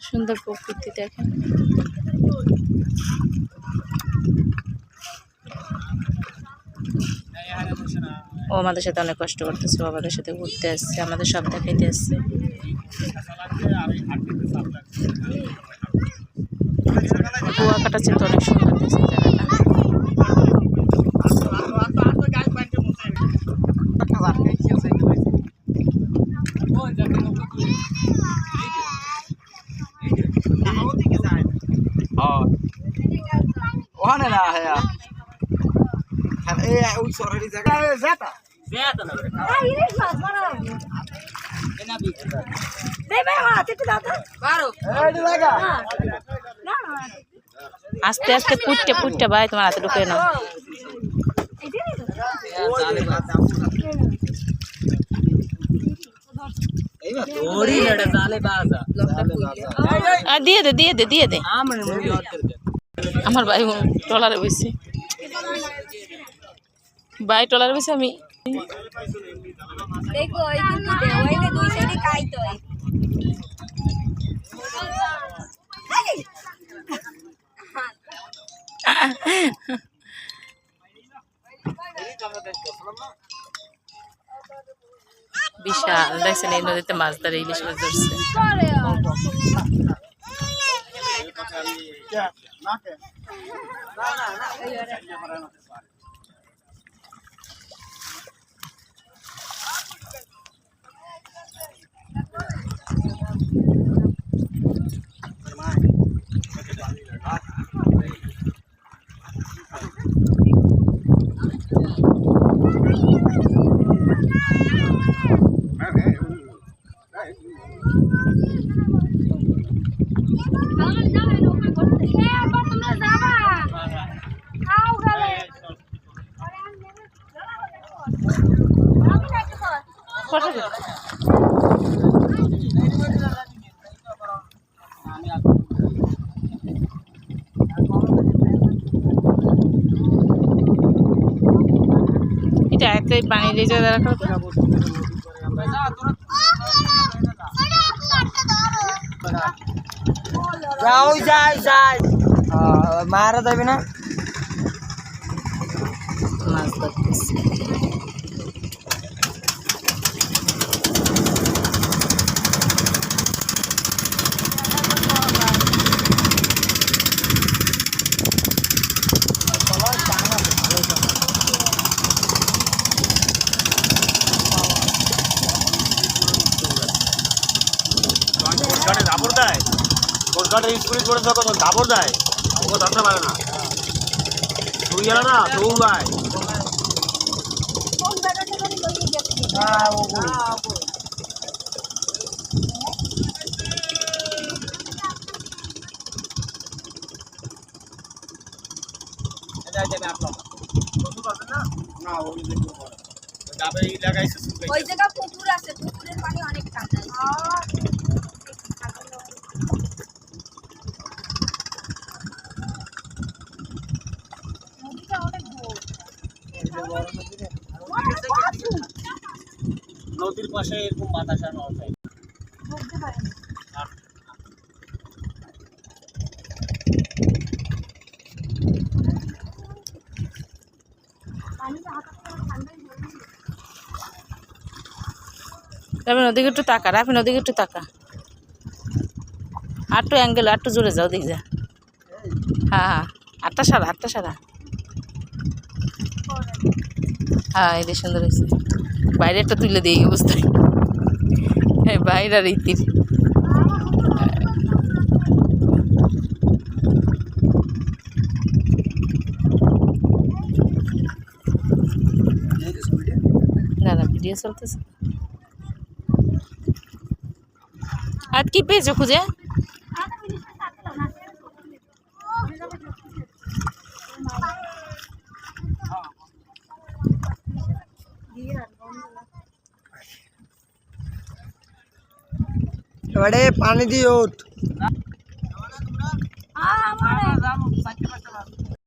সুন্দর প্রকৃতি দেখেন। ও আমাদের সাথে অনেক কষ্ট করতেছে, ও আমাদের সাথে ঘুরতে আসছে, আমাদের সব দেখাইতে আসছে। কুয়াকাটা চিত্র অনেক সুন্দর দেখছে জায়গাটা। ওখানে না হ্যাঁ ওই সরারি জায়গা যেটা যেটা না ইলিশ মাছ মারা এনা বি দে ভাই আমার হাতে দাও তো পারো এই লাগা না না আস্তে আস্তে পুটতে পুটতে ভাই তোমার হাতে ঢুকে নাও। দিয়ে দে দিয়ে দে দিয়ে দে। আমার ভাই ট্রলারে বসে, ভাই ট্রলারে বসে। আমি দেখো ওই কিন্তু দেওয়াইলে দুই সাইডে কাইতো বিশাল দেখছেন এই নদীতে মাছ ধরে, ইলিশ মাছ ধরছে। এটা এতে পানি রেজে রাখা যাও যাই যাই মারা যাবে না মাছ ধরতেছে। ধাপড় দেয় কোস্টগার্ডের স্কুলে করে যখন ধাপড় দেয় ও ধরতে পারে না, তুই গেল না দৌড়ায়। ওই জায়গা পুকুর আছে, পুকুরের পানি অনেক ঠান্ডা। নদীর পাশে এরকম বাতাস আর নয় ওদিকে একটু তাকা, রাফিন ওদিকে একটু তাকা, আর একটু অ্যাঙ্গেল, আর একটু জোরে যাও, দিক যা। হ্যাঁ হ্যাঁ আটটা সারা, আটটা সারা। হ্যাঁ এদের সুন্দর হয়েছে। বাইরে একটা তুলে দিই এই অবস্থায়, হ্যাঁ বাইরে আর ইতির না না ভিডিও চলতেছে। আর কি পেয়েছো খুঁজে? এবারে পানি দিয়ে ওঠ।